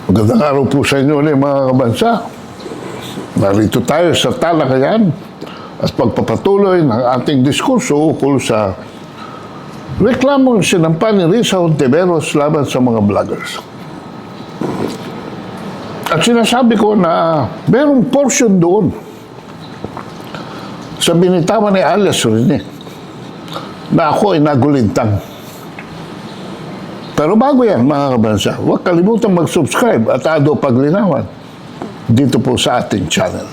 Magandang araw po sa inyo ulit mga kabansa. Narito tayo sa talakayan at pagpapatuloy ng ating diskurso ukol sa reklamong sinampa ni Risa Hontiveros laban sa mga vloggers. At sinasabi ko na merong portion doon sa binitawan ni alias Rene na ako ay nagulintang. Pero bago yan, mga kabansa, huwag kalimutang mag-subscribe at ado paglinawan dito po sa ating channel.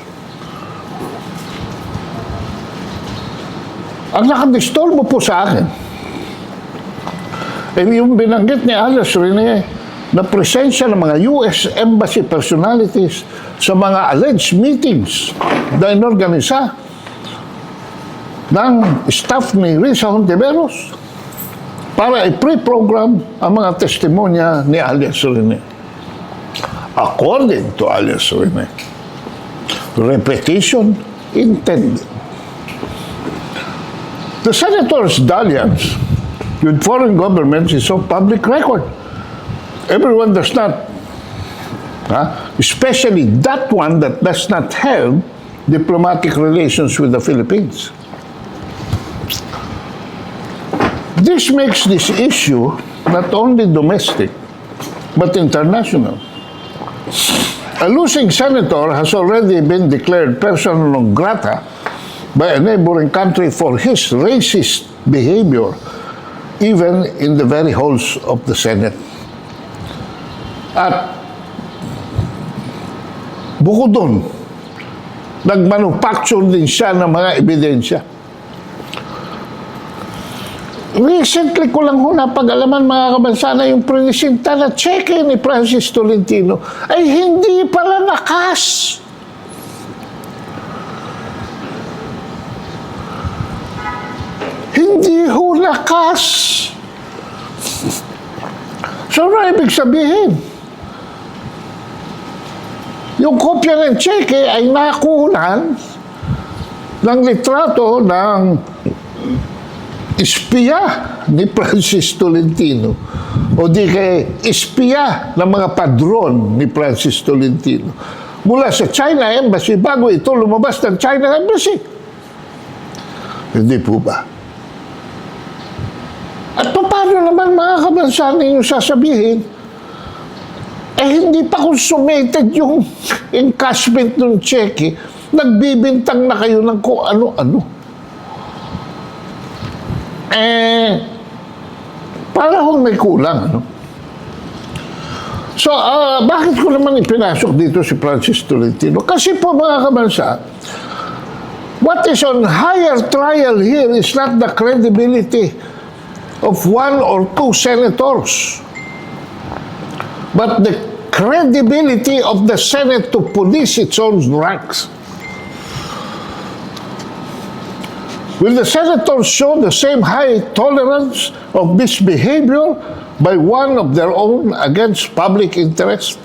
Ang nakadistorbo po sa akin ay yung binanggit ni alias Rene na presensya ng mga US Embassy personalities sa mga alleged meetings na inorganisa ng staff ni Risa Hontiveros para i-pre-program ang mga testimonya ni alias Rene. According to alias Rene, repetition intended. The senator's dalliance with foreign governments is of public record. Everyone does not, especially that one that does not have diplomatic relations with the Philippines. This makes this issue not only domestic, but international. A losing senator has already been declared persona non grata by a neighboring country for his racist behavior, even in the very halls of the Senate. At bukod doon, nagmanufacture din siya ng mga ebidensya. Recently ko lang napag-alaman mga kabansa na yung prinisinta na cheque ni Francis Tolentino ay hindi pala nakas. Hindi ho nakas. So, ano ibig sabihin? Yung kopya ng cheque ay nakunan ng litrato ng espiya ni Francis Tolentino o di kay espiya ng mga padron ni Francis Tolentino mula sa China Embassy bago ito lumabas ng China Embassy. Hindi po ba? At paano naman mga kabansa ninyo sasabihin hindi pa consummated yung encashment ng cheque, nagbibintang na kayo ng kung ano-ano. Para kung may kulang, ano? So, bakit ko naman ipinasok dito si Francis Tolentino? Kasi po mga kabansa, what is on higher trial here is not the credibility of one or two senators, but the credibility of the Senate to police its own ranks. Will the senators show the same high tolerance of misbehavior by one of their own against public interest?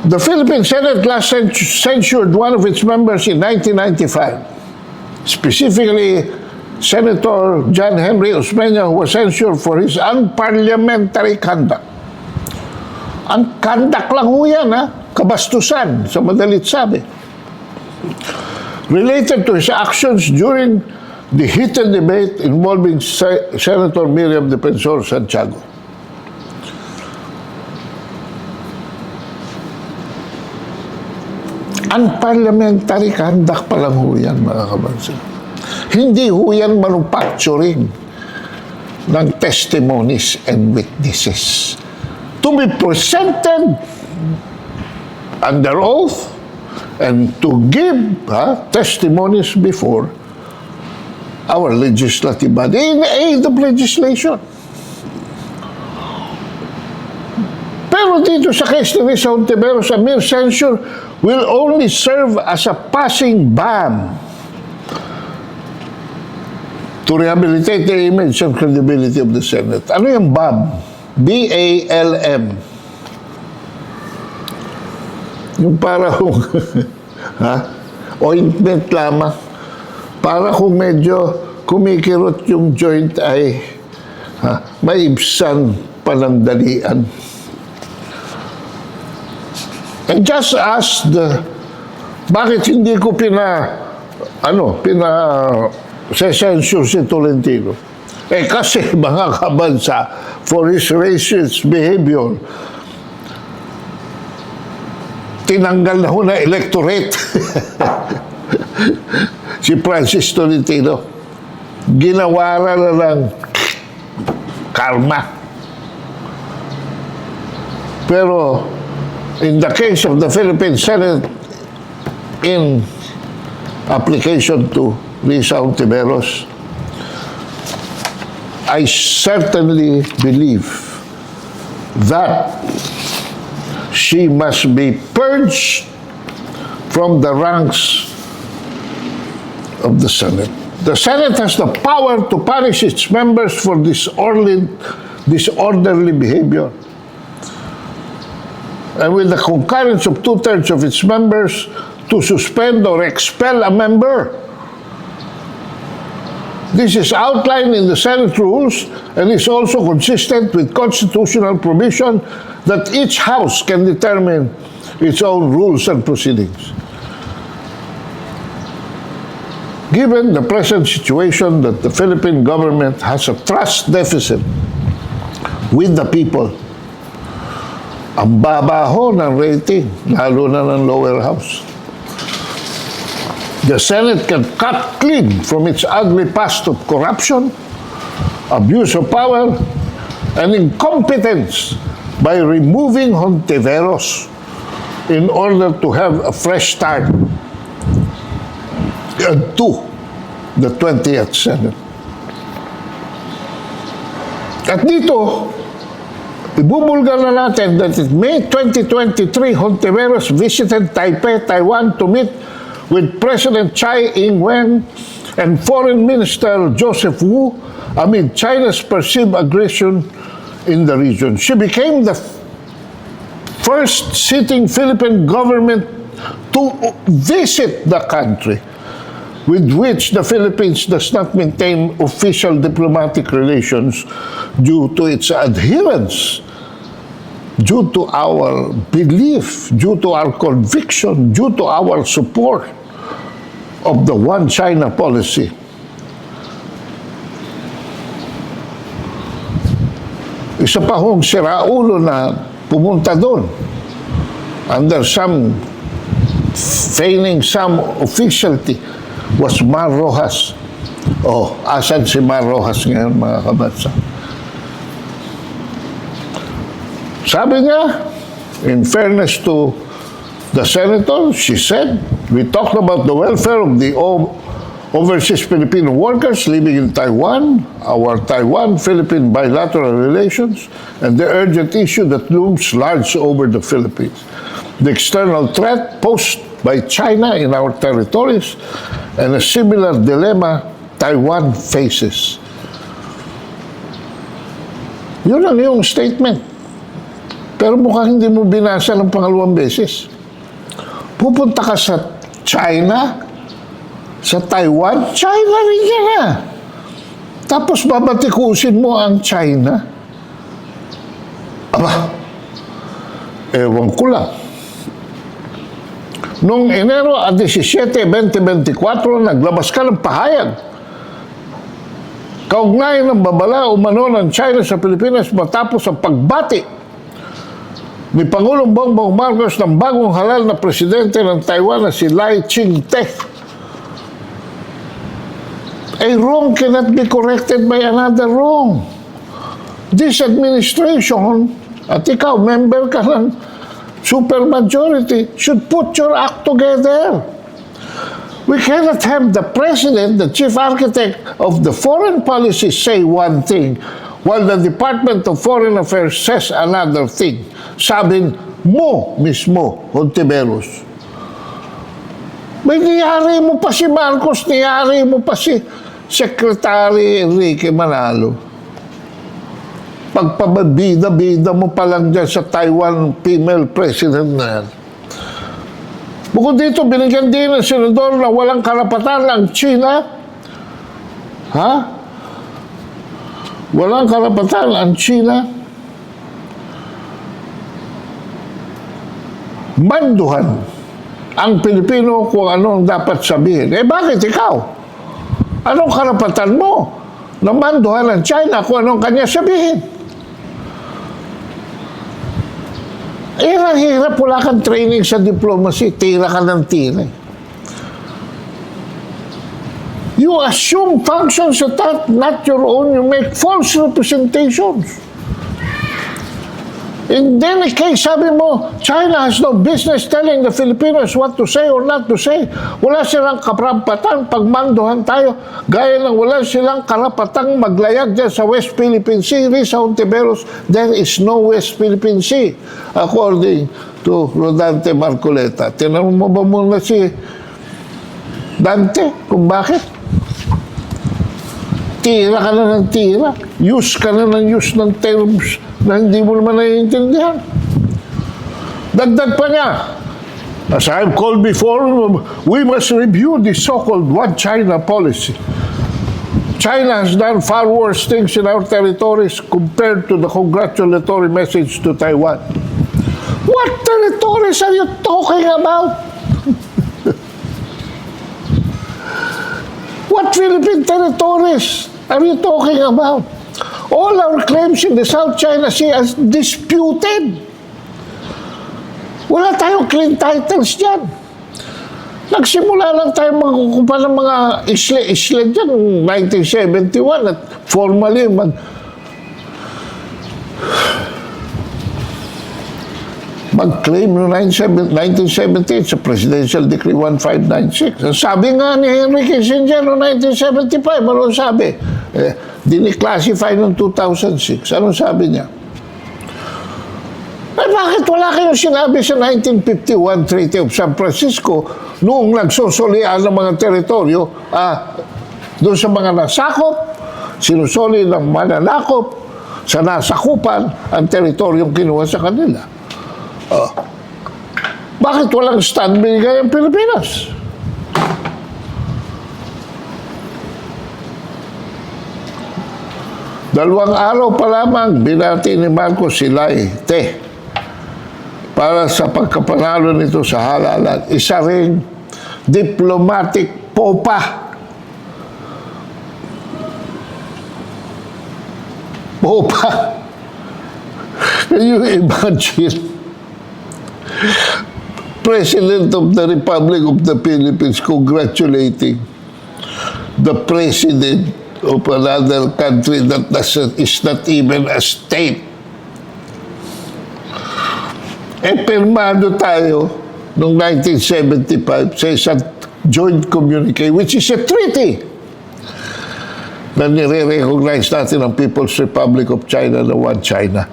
The Philippine Senate last censured one of its members in 1995, specifically Senator John Henry Osmeña, who was censured for his unparliamentary conduct. Ang conduct lang ho yan, kabastusan, sa madalit sabi. Related to his actions during the heated debate involving Senator Miriam Defensor Santiago. Unparliamentary conduct pa lang ho yan, mga kabansa. Hindi ho yan manufacturing ng testimonies and witnesses to be presented under oath and to give testimonies before our legislative body in aid of legislation. Pero dito sa case ni Risa Hontiveros, a mere censure will only serve as a passing balm to rehabilitate the image and credibility of the Senate. Ano yung BALM? B-A-L-M. Yung para kung ointment lamang, para kung medyo kumikirot yung joint ay maibsan panandalian. And just as bakit hindi ko sesensure si Tolentino? Kasi mga kabansa, for his racist behavior, tinanggal na ho na electorate si Francis Tolentino. Ginawara na ng karma. Pero in the case of the Philippine Senate, in application to Risa Ontiveros, I certainly believe that she must be purged from the ranks of the Senate. The Senate has the power to punish its members for disorderly behavior. And with the concurrence of 2/3 of its members, to suspend or expel a member. This is outlined in the Senate rules and is also consistent with constitutional provision that each House can determine its own rules and proceedings. Given the present situation that the Philippine government has a trust deficit with the people, ang babaho ng rating, lalo na ng lower house. The Senate can cut clean from its ugly past of corruption, abuse of power, and incompetence by removing Hontiveros in order to have a fresh start to the 20th Senate. At dito, ibubulgar na natin that in May 2023, Hontiveros visited Taipei, Taiwan to meet with President Tsai Ing-wen and Foreign Minister Joseph Wu amid China's perceived aggression in the region. She became the first sitting Philippine government to visit the country, with which the Philippines does not maintain official diplomatic relations due to its adherence, due to our belief, due to our conviction, due to our support of the One China policy. Isa pa hong siraulo na pumunta doon under some feigning some officiality was Mar Rojas. Oh, asan si Mar Rojas ngayon, mga kabansa? Sabi niya, in fairness to the senator, she said, we talked about the welfare of the overseas Filipino workers living in Taiwan, our Taiwan-Philippine bilateral relations, and the urgent issue that looms large over the Philippines. The external threat posed by China in our territories and a similar dilemma Taiwan faces. Yun ang yung statement. Pero mukhang hindi mo binasa ng pangalawang beses. Pupunta ka sa China, sa Taiwan, China rin yan na. Tapos babatikusin mo ang China. Aba, ewan ko lang. Noong Enero 17, 2024, naglabas ka ng pahayag. Kaugnay ng babala umano ng China sa Pilipinas matapos ang pagbati ni Pangulong Bongbong Marcos ng bagong halal na presidente ng Taiwan na si Lai Ching-te. A wrong cannot be corrected by another wrong. This administration, at ikaw, member ka ng supermajority, should put your act together. We cannot have the president, the chief architect of the foreign policy, say one thing, while the Department of Foreign Affairs says another thing. Sabi mo mismo, Hontiveros. May niyari mo pa si Marcos, niyari mo pa si Secretary Enrique Manalo. Pagpabida-bida mo pa lang dyan sa Taiwan female president na yan. Bukod dito, binigyan din ng senador na walang karapatan ang China. Ha? Walang karapatan ang China manduhan ang Pilipino kung anong dapat sabihin. Eh bakit ikaw? Anong karapatan mo na manduhan ng China kung anong kanya sabihin? Eh, ang hirap, wala kang training sa diplomacy, tira ka ng tira. You assume functions that are not your own, you make false representations. In any case, sabi mo, China has no business telling the Filipinos what to say or not to say. Wala silang karapatan pag manduhan tayo. Gaya ng wala silang karapatang maglayag dyan sa West Philippine Sea. Risa Ontiveros, there is no West Philippine Sea, according to Rodante Marcoleta. Tinanong mo ba muna si Dante kung bakit? Tira ka na ng tira. Use ka na ng use ng terms na hindi mo naman naiintindihan. Dagdag pa niya, as I've called before, we must review the so-called One China policy. China has done far worse things in our territories compared to the congratulatory message to Taiwan. What territories are you talking about? What Philippine territories are you talking about? All our claims in the South China Sea are disputed. Wala tayong clean titles dyan. Nagsimula lang tayo magkukupa ng mga isla dyan noong 1971 at formally mag-claim noong 1978 sa Presidential Decree 1596. Ang sabi nga ni Henry Kissinger noong 1975, ano sabi? Diniclassify noong 2006. Anong sabi niya? Eh bakit wala kayong sinabi sa 1951 Treaty of San Francisco noong nagsusulian ng mga teritoryo doon sa mga nasakop, sinusuli ng mananakop, sa nasakupan ang teritoryong kinuha sa kanila. Bakit walang stand binigay ang Pilipinas? Dalawang araw pa lamang binati ni Marcos si Ahente para sa pagkapanalo nito sa halalan. Isa ring diplomatic popa. Popa. Can you imagine? President of the Republic of the Philippines congratulating the President of another country that is not even a state. Pirmado tayo noong 1975 sa isang joint communique, which is a treaty na nire-recognize natin ang People's Republic of China na One China.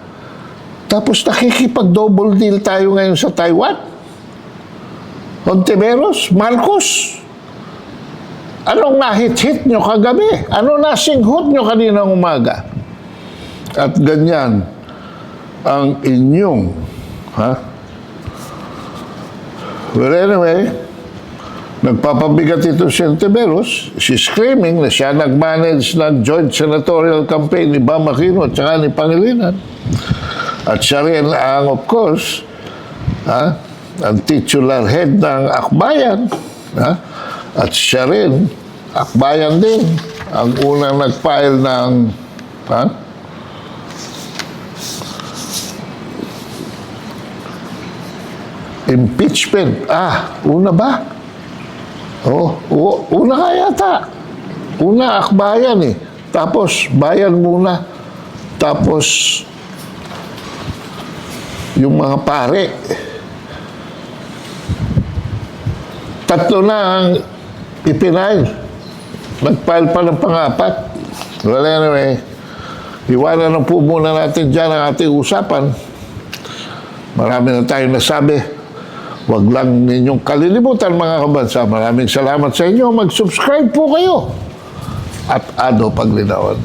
Tapos nakikipag-double deal tayo ngayon sa Taiwan. Ontiveros, Marcos, anong nahit-hit nyo kagabi? Ano nasinghot nyo kaninang umaga? At ganyan ang inyong, Well, anyway, nagpapabigat ito si Ontiveros. She's claiming na siya nag-manage ng joint senatorial campaign ni Bam Aquino at saka ni Pangilinan. At siya rin ang, of course, ang titular head ng Akbayan. At siya rin, Akbayan din, ang unang nag-file ng impeachment. Una ba? Una ka yata. Una, Akbayan eh. Tapos, bayan muna. Tapos, yung mga pare. Tatlo na ang ipinail. Nag-file pa ng pang-apat. Well, anyway, iwanan na po muna natin dyan ang ating usapan. Marami na tayong nasabi. Huwag lang ninyong kalilimutan, mga kabansa. Maraming salamat sa inyo. Mag-subscribe po kayo. At Ado Paglinaon.